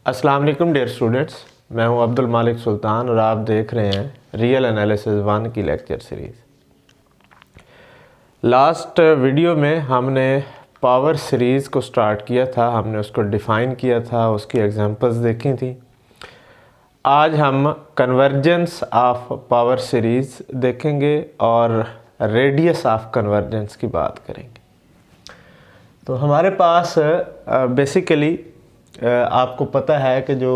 अस्सलाम वालेकुम dear students, मैं हूं अब्दुल मालिक सुल्तान और आप देख रहे हैं रियल एनालिसिस 1 की लेक्चर सीरीज़। लास्ट वीडियो में हमने पावर सीरीज़ को स्टार्ट किया था, हमने उसको डिफ़ाइन किया था, उसकी एग्जांपल्स देखी थी। आज हम कन्वर्जेंस ऑफ पावर सीरीज़ देखेंगे और रेडियस ऑफ कन्वर्जेंस की बात करेंगे। तो हमारे पास बेसिकली आपको पता है कि जो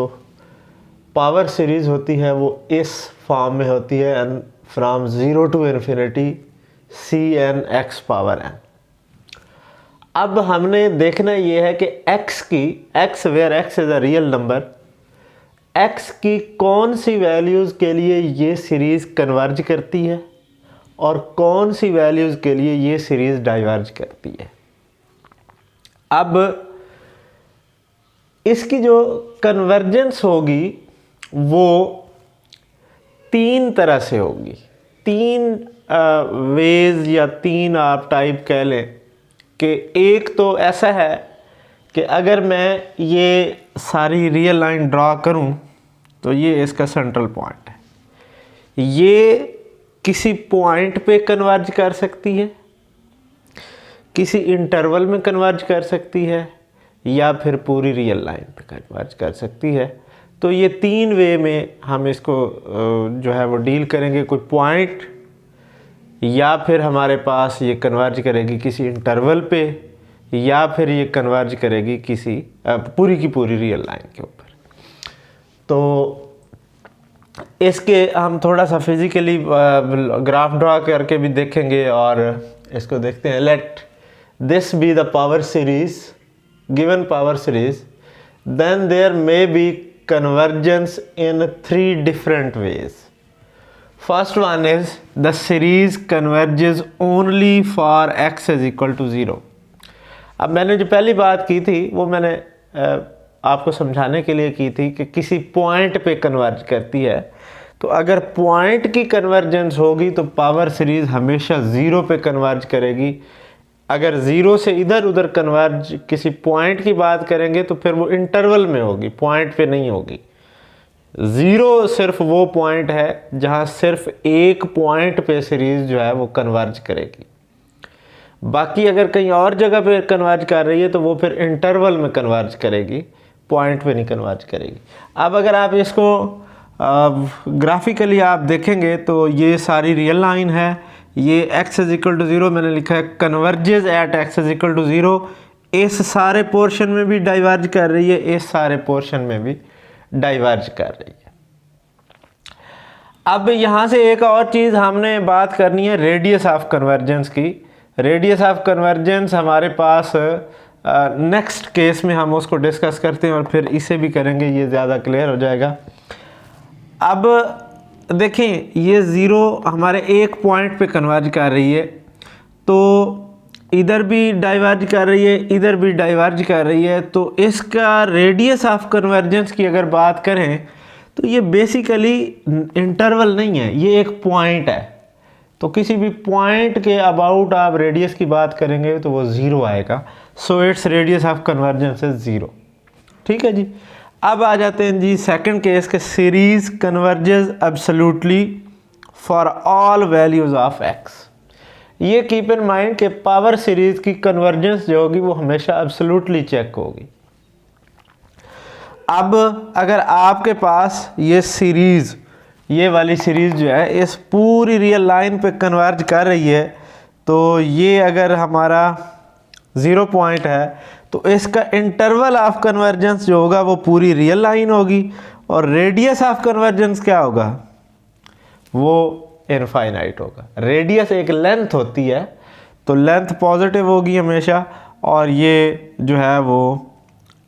पावर सीरीज़ होती है वो इस फॉर्म में होती है, n from 0 to infinity Cn x power n। अब हमने देखना ये है कि x की where x is a real number, x की कौन सी वैल्यूज़ के लिए ये सीरीज़ कन्वर्ज करती है और कौन सी वैल्यूज़ के लिए ये सीरीज़ डाइवर्ज करती है। अब इसकी जो कन्वर्जेंस होगी वो तीन तरह से होगी, तीन वेज या तीन आप टाइप कह लें कि एक तो ऐसा है कि अगर मैं ये सारी रियल लाइन ड्रा करूं तो ये इसका सेंट्रल पॉइंट है, ये किसी पॉइंट पे कन्वर्ज कर सकती है, किसी इंटरवल में कन्वर्ज कर सकती है या फिर पूरी रियल लाइन पे कन्वर्ज कर सकती है। तो ये तीन वे में हम इसको जो है वो डील करेंगे। कोई पॉइंट या फिर हमारे पास ये कन्वर्ज करेगी किसी इंटरवल पे या फिर ये कन्वर्ज करेगी किसी पूरी की पूरी रियल लाइन के ऊपर। तो इसके हम थोड़ा सा फिज़िकली ग्राफ ड्रा करके भी देखेंगे और इसको देखते हैं। Let this be the power series, given power series, then there may be convergence in three different ways. First one is the series converges only for x is equal to 0. अब मैंने जो पहली बात की थी वो मैंने आपको समझाने के लिए की थी कि किसी पॉइंट पे कन्वर्ज करती है। तो अगर पॉइंट की कन्वर्जेंस होगी तो पावर सीरीज़ हमेशा 0 पे कन्वर्ज करेगी। अगर 0 से इधर उधर कन्वर्ज किसी पॉइंट की बात करेंगे तो फिर वो इंटरवल में होगी, पॉइंट पे नहीं होगी। 0 सिर्फ वो पॉइंट है जहाँ सिर्फ एक पॉइंट पे सीरीज़ जो है वो कन्वर्ज करेगी। बाकी अगर कहीं और जगह पे कन्वर्ज कर रही है तो वो फिर इंटरवल में कन्वर्ज करेगी, पॉइंट पे नहीं कन्वर्ज करेगी। अब अगर आप इसको ग्राफिकली आप देखेंगे तो ये सारी रियल लाइन है, ये x इज इक्वल टू 0 मैंने लिखा है, converges at x is equal to 0। इस सारे पोर्शन में भी डाइवर्ज कर रही है, इस सारे पोर्शन में भी डाइवर्ज कर रही है। अब यहाँ से एक और चीज़ हमने बात करनी है रेडियस ऑफ कन्वर्जेंस की। रेडियस ऑफ कन्वर्जेंस हमारे पास नेक्स्ट केस में हम उसको डिस्कस करते हैं और फिर इसे भी करेंगे, ये ज़्यादा क्लियर हो जाएगा। अब देखें ये 0 हमारे एक पॉइंट पे कन्वर्ज कर रही है, तो इधर भी डाइवर्ज कर रही है, इधर भी डाइवर्ज कर रही है। तो इसका रेडियस ऑफ कन्वर्जेंस की अगर बात करें तो ये बेसिकली इंटरवल नहीं है, ये एक पॉइंट है। तो किसी भी पॉइंट के अबाउट आप रेडियस की बात करेंगे तो वो 0 आएगा। So its radius of convergence is 0। ठीक है जी। अब आ जाते हैं जी सेकंड केस के, series converges absolutely for all values of x। ये कीप इन माइंड कि पावर सीरीज की कन्वर्जेंस जो होगी वो हमेशा एब्सोल्युटली चेक होगी। अब अगर आपके पास ये सीरीज, ये वाली सीरीज जो है इस पूरी रियल लाइन पे कन्वर्ज कर रही है, तो ये अगर हमारा 0 पॉइंट है तो इसका इंटरवल ऑफ कन्वर्जेंस जो होगा वो पूरी रियल लाइन होगी और रेडियस ऑफ कन्वर्जेंस क्या होगा, वो इनफाइनाइट होगा। रेडियस एक लेंथ होती है तो लेंथ पॉजिटिव होगी हमेशा और ये जो है वो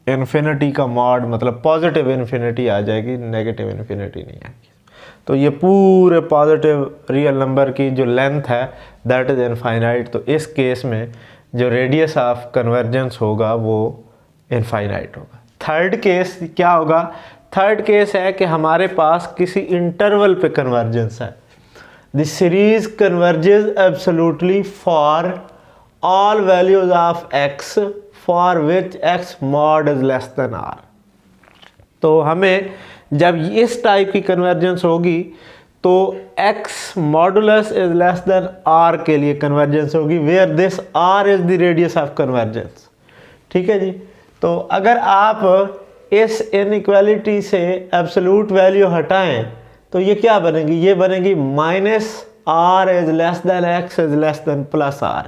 इन्फिनिटी का मॉड, मतलब पॉजिटिव इन्फिनिटी आ जाएगी, नेगेटिव इन्फिनिटी नहीं आएगी। तो ये पूरे पॉजिटिव रियल नंबर की जो लेंथ है दैट इज़ इनफाइनाइट। तो इस केस में जो रेडियस ऑफ कन्वर्जेंस होगा वो इनफाइनाइट होगा। थर्ड केस क्या होगा, थर्ड केस है कि हमारे पास किसी इंटरवल पे कन्वर्जेंस है। The series converges absolutely for all values of x for which x mod is less than r। तो हमें जब इस टाइप की कन्वर्जेंस होगी तो x modulus is less than r के लिए कन्वर्जेंस होगी, where this r is the radius of convergence. ठीक है जी। तो अगर आप इस इनइक्वालिटी से एब्सोल्यूट वैल्यू हटाएं तो ये क्या बनेगी, ये बनेगी -r is less than x is less than +r।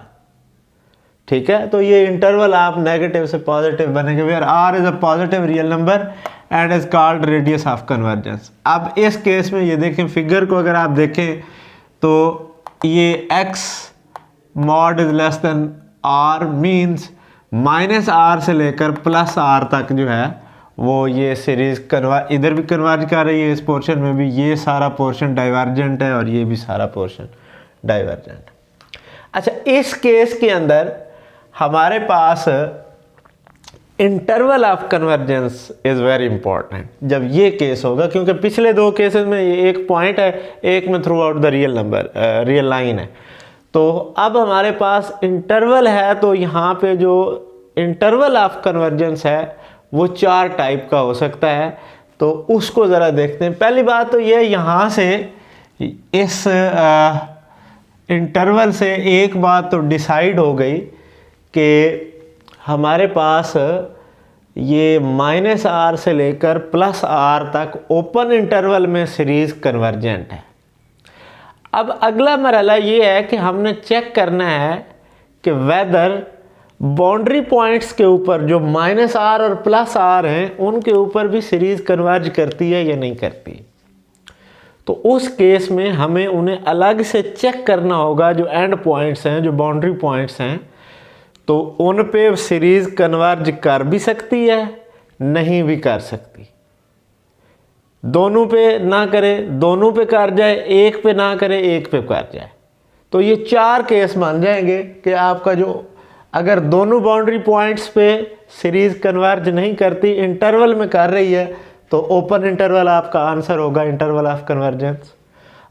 ठीक है, तो ये इंटरवल आप नेगेटिव से पॉजिटिव बनेंगे, where r is a positive real number and is called radius of convergence. अब इस केस में ये देखें, फिगर को अगर आप देखें तो ये x mod is less than r means -r से लेकर +r तक जो है वो ये सीरीज इधर भी कन्वर्ज कर रही है, इस पोर्शन में भी ये सारा पोर्शन डाइवर्जेंट है और ये भी सारा पोर्शन डाइवर्जेंट। अच्छा, इस केस के अंदर हमारे पास interval of convergence is very important जब ये केस होगा, क्योंकि पिछले दो केसेस में ये एक पॉइंट है, एक में through out the real number real line है। तो अब हमारे पास इंटरवल है, तो यहाँ पे जो इंटरवल ऑफ कन्वर्जेंस है वो 4 टाइप का हो सकता है, तो उसको ज़रा देखते हैं। पहली बात तो ये, यहाँ से इस इंटरवल से एक बात तो डिसाइड हो गई कि हमारे पास ये -r से लेकर +r तक ओपन इंटरवल में सीरीज़ कन्वर्जेंट है। अब अगला मरहला ये है कि हमने चेक करना है कि वेदर बाउंड्री पॉइंट्स के ऊपर जो -r और +r हैं उनके ऊपर भी सीरीज़ कन्वर्ज करती है या नहीं करती। तो उस केस में हमें उन्हें अलग से चेक करना होगा, जो एंड पॉइंट्स हैं, जो बाउंड्री पॉइंट्स हैं, तो उन पे सीरीज़ कन्वर्ज कर भी सकती है, नहीं भी कर सकती। दोनों पे ना करे, दोनों पे कर जाए, एक पे ना करे, एक पे कर जाए। तो ये 4 केस मान जाएंगे कि आपका जो अगर दोनों बाउंड्री पॉइंट्स पे सीरीज़ कन्वर्ज नहीं करती, इंटरवल में कर रही है, तो ओपन इंटरवल आपका आंसर होगा इंटरवल ऑफ कन्वर्जेंस।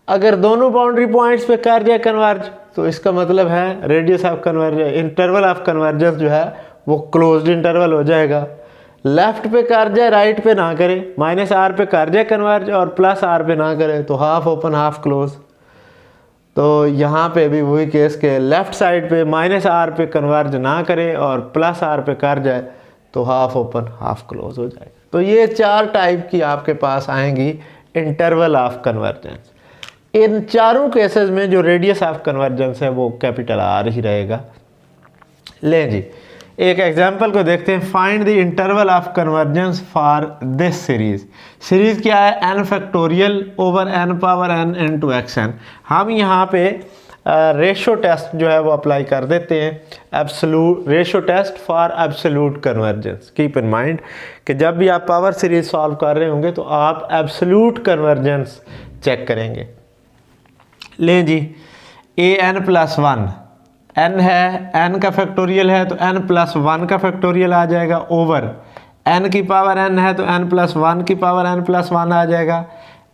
अगर दोनों बाउंड्री पॉइंट्स पे कर जाए कन्वर्ज, तो इसका मतलब है radius of convergence, interval of convergence जो है वो क्लोज्ड इंटरवल हो जाएगा। लेफ्ट पे कर जाए, राइट पे ना करे, -r पे कर जाए कन्वर्ज और +r पे ना करे, तो हाफ ओपन हाफ क्लोज। तो यहाँ पे भी वही केस के लेफ़्ट साइड पे -r पे कन्वर्ज ना करे और +r पे कर जाए, तो हाफ ओपन हाफ क्लोज हो जाएगा। तो ये 4 टाइप की आपके पास आएंगी इंटरवल ऑफ कन्वर्जेंस। इन चारों केसेस में जो रेडियस ऑफ कन्वर्जेंस है वो कैपिटल R ही रहेगा। लें जी, एक एग्जांपल को देखते हैं। Find the interval of convergence for this series. Series क्या है? n factorial over n power n into xn। हम यहाँ पे रेशो टेस्ट जो है वो अप्लाई कर देते हैं, absolute ratio test for absolute convergence. Keep in mind कि जब भी आप पावर सीरीज सॉल्व कर रहे होंगे तो आप एब्सोल्यूट कन्वर्जेंस चेक करेंगे। लें जी, an+1 n है, n का फैक्टोरियल है तो n+1 का फैक्टोरियल आ जाएगा, ओवर n की पावर n है तो n+1 की पावर n+1 आ जाएगा,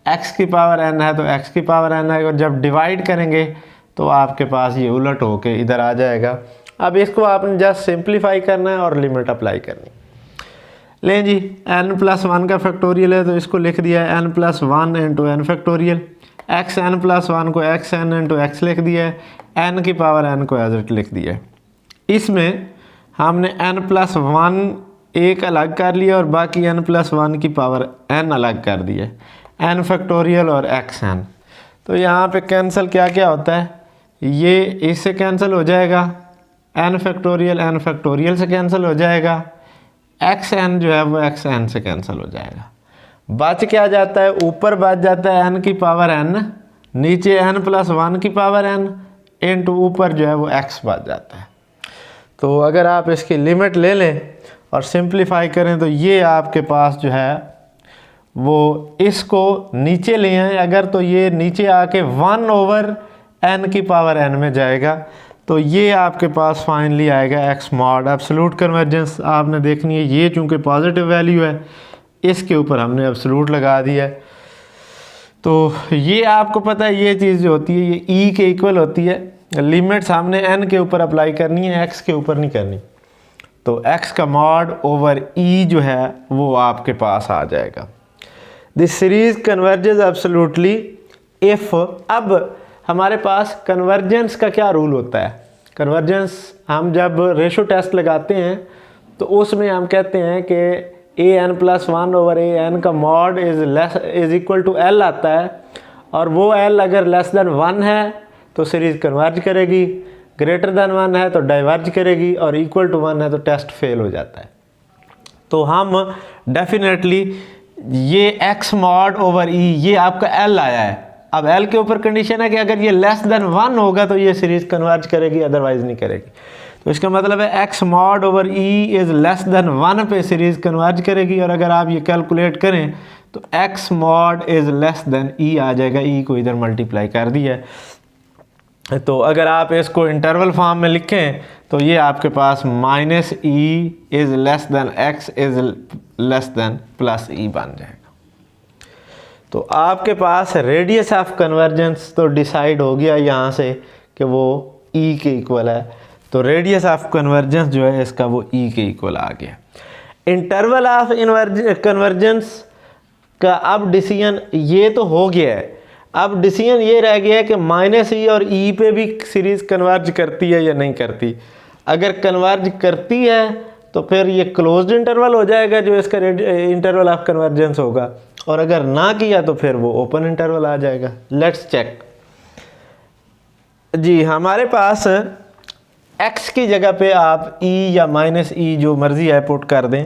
x की पावर n है तो x की पावर n आएगा, और जब डिवाइड करेंगे तो आपके पास ये उलट होके इधर आ जाएगा। अब इसको आपने जस्ट सिंप्लीफाई करना है और लिमिट अप्लाई करनी। लें जी, n+1 का फैक्टोरियल है तो इसको लिख दिया है n+1 into n factorial, xn+1 को xn इंटू x लिख दिया है, n की पावर n को एज इट लिख दिया है। इसमें हमने n+1 एक अलग कर लिया और बाकी n+1 की पावर n अलग कर दिया, n फैक्टोरियल और xn। तो यहाँ पे कैंसिल क्या क्या होता है, ये इससे कैंसिल हो जाएगा, n फैक्टोरियल से कैंसिल हो जाएगा, xn जो है वो xn से कैंसिल हो जाएगा। बच क्या जाता है? ऊपर बच जाता है n की पावर n, नीचे n+1 की पावर n इंटू ऊपर जो है वो x बच जाता है। तो अगर आप इसकी लिमिट ले लें और सिंप्लीफाई करें तो ये आपके पास जो है वो इसको नीचे ले आए अगर, तो ये नीचे आके 1/n की पावर n में जाएगा। तो ये आपके पास फाइनली आएगा x मॉड। एब्सोल्यूट कन्वर्जेंस आपने देखनी है, ये चूँकि पॉजिटिव वैल्यू है इसके ऊपर हमने एब्सोल्यूट लगा दिया है। तो ये आपको पता है, ये चीज़ जो होती है ये e के इक्वल होती है। लिमिट्स हमने n के ऊपर अप्लाई करनी है, x के ऊपर नहीं करनी। तो x का मॉड ओवर e जो है वो आपके पास आ जाएगा। This series converges absolutely if, अब हमारे पास कन्वर्जेंस का क्या रूल होता है? कन्वर्जेंस हम जब रेशो टेस्ट लगाते हैं तो उसमें हम कहते हैं कि an+1 ओवर an का mod is equal to l आता है, और वो l अगर लेस देन 1 है तो सीरीज़ कन्वर्ज करेगी, ग्रेटर देन 1 है तो डाइवर्ज करेगी, और इक्वल टू 1 है तो टेस्ट फेल हो जाता है। तो हम डेफिनेटली ये x मॉड ओवर e ये आपका l आया है। अब l के ऊपर कंडीशन है कि अगर ये लेस देन 1 होगा तो ये सीरीज़ कन्वर्ज करेगी, अदरवाइज नहीं करेगी। तो इसका मतलब है x mod over e is less then 1 पे सीरीज़ कन्वर्ज करेगी, और अगर आप ये कैलकुलेट करें तो x mod is less then e आ जाएगा। e को इधर मल्टीप्लाई कर दिया है। तो अगर आप इसको इंटरवल फॉर्म में लिखें तो ये आपके पास minus e is less than x is less than plus e बन जाएगा। तो आपके पास रेडियस ऑफ कन्वर्जेंस तो डिसाइड हो गया यहाँ से कि वो e के इक्वल है। तो रेडियस ऑफ कन्वर्जेंस जो है इसका वो e के इक्वल आ गया। इंटरवल ऑफ कन्वर्जेंस का अब डिसीजन ये तो हो गया है, अब डिसीजन ये रह गया है कि माइनस ई और ई पे भी सीरीज़ कन्वर्ज करती है या नहीं करती। अगर कन्वर्ज करती है तो फिर ये क्लोज्ड इंटरवल हो जाएगा जो इसका इंटरवल ऑफ कन्वर्जेंस होगा, और अगर ना किया तो फिर वो ओपन इंटरवल आ जाएगा। लेट्स चेक जी। हमारे पास x की जगह पे आप e या माइनस ई जो मर्ज़ी है पुट कर दें।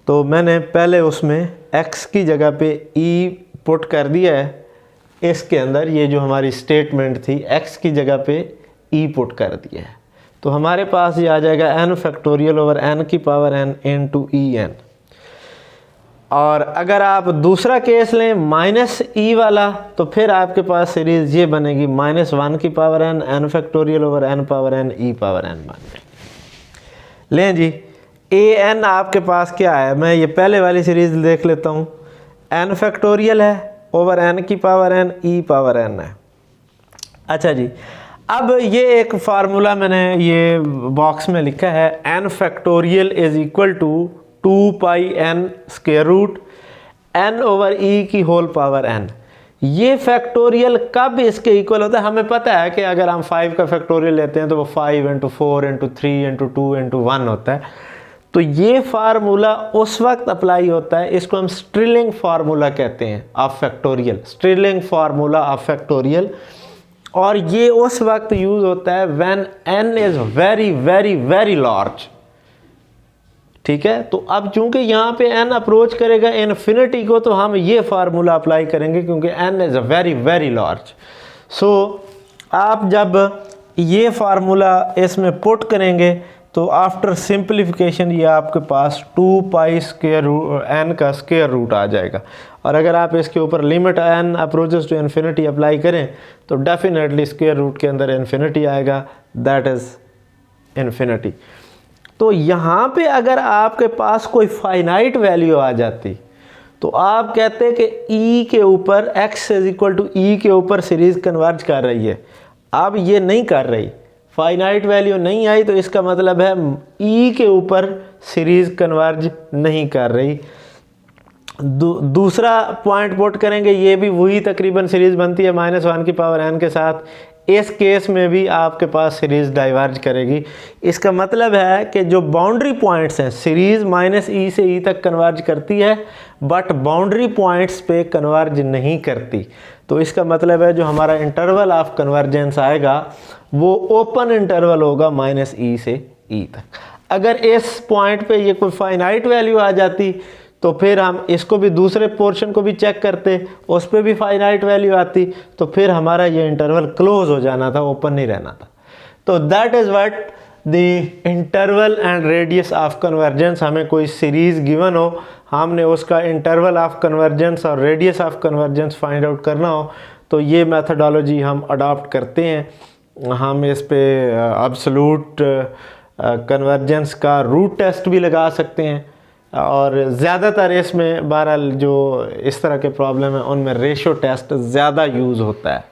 तो मैंने पहले उसमें x की जगह पे e पुट कर दिया है। इसके अंदर ये जो हमारी स्टेटमेंट थी x की जगह पे e पुट कर दिया है। तो हमारे पास ये आ जाएगा n फैक्टोरियल ओवर n की पावर n इनटू en। और अगर आप दूसरा केस लें माइनस ई वाला तो फिर आपके पास सीरीज़ ये बनेगी -1 की power n factorial over n power n e power n बन जाएगी। लें जी, an आपके पास क्या है, मैं ये पहले वाली सीरीज़ देख लेता हूँ। n फैक्टोरियल है ओवर n की power n e power n है। अच्छा जी, अब ये एक फार्मूला मैंने ये बॉक्स में लिखा है, n factorial is equal to 2 pi n square root n over e की होल पावर n। ये फैक्टोरियल कब इसके इक्वल होता है? हमें पता है कि अगर हम 5 का फैक्टोरियल लेते हैं तो वो 5 इंटू 4 इंटू 3 इंटू 2 इंटू 1 होता है। तो ये फार्मूला उस वक्त अप्लाई होता है, इसको हम स्ट्रिलिंग फार्मूला कहते हैं of factorial, Stirling formula of factorial. और ये उस वक्त यूज़ होता है when n is very very very large. ठीक है, तो अब चूंकि यहाँ पे n अप्रोच करेगा इन्फिनिटी को तो हम ये फार्मूला अप्लाई करेंगे क्योंकि n is very very large. So आप जब ये फार्मूला इसमें पुट करेंगे तो आफ्टर सिंप्लीफिकेशन ये आपके पास 2 पाई स्क्वायर n का स्क्वायर रूट आ जाएगा। और अगर आप इसके ऊपर limit n approaches to infinity apply करें तो डेफिनेटली स्क्वायर रूट के अंदर इन्फिनिटी आएगा, दैट इज़ इन्फिनिटी। तो यहाँ पे अगर आपके पास कोई फाइनाइट वैल्यू आ जाती तो आप कहते हैं कि e के ऊपर x is equal to e के ऊपर सीरीज़ कन्वर्ज कर रही है। अब ये नहीं कर रही, फाइनाइट वैल्यू नहीं आई, तो इसका मतलब है e के ऊपर सीरीज़ कन्वर्ज नहीं कर रही। दूसरा पॉइंट पुट करेंगे, ये भी वही तकरीबन सीरीज़ बनती है -1 की पावर n के साथ। इस केस में भी आपके पास सीरीज़ डाइवर्ज करेगी। इसका मतलब है कि जो बाउंड्री पॉइंट्स हैं, सीरीज़ -e से e तक कन्वर्ज करती है बट बाउंड्री पॉइंट्स पे कन्वर्ज नहीं करती। तो इसका मतलब है जो हमारा इंटरवल ऑफ कन्वर्जेंस आएगा वो ओपन इंटरवल होगा -e से e तक। अगर इस पॉइंट पे ये कोई फाइनाइट वैल्यू आ जाती तो फिर हम इसको भी दूसरे पोर्शन को भी चेक करते, उस पर भी फाइनाइट वैल्यू आती, तो फिर हमारा ये इंटरवल क्लोज हो जाना था, ओपन नहीं रहना था। तो that is what the interval and radius of convergence. हमें कोई सीरीज़ गिवन हो, हमने उसका इंटरवल ऑफ कन्वर्जेंस और radius of convergence find out करना हो तो ये मेथडोलॉजी हम अडॉप्ट करते हैं। हम इस पे एब्सोल्यूट कन्वर्जेंस का रूट टेस्ट भी लगा सकते हैं, और ज़्यादातर इसमें बहरहाल जो इस तरह के प्रॉब्लम है उनमें रेशो टेस्ट ज़्यादा यूज़ होता है।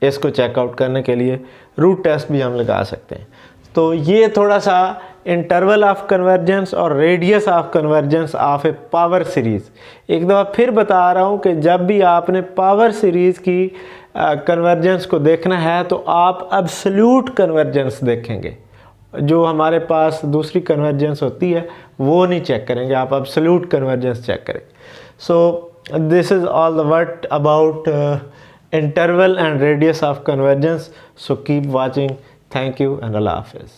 इसको चेकआउट करने के लिए रूट टेस्ट भी हम लगा सकते हैं। तो ये थोड़ा सा इंटरवल ऑफ कन्वर्जेंस और radius of convergence of A power series. एक दफ़ा फिर बता रहा हूँ कि जब भी आपने पावर सीरीज़ की कन्वर्जेंस को देखना है तो आप एब्सोल्यूट कन्वर्जेंस देखेंगे। जो हमारे पास दूसरी कन्वर्जेंस होती है वो नहीं चेक करेंगे, आप एब्सोल्यूट कन्वर्जेंस चेक करेंगे। So this is all the word about interval and radius of convergence. So keep watching. Thank you and Allah Hafiz.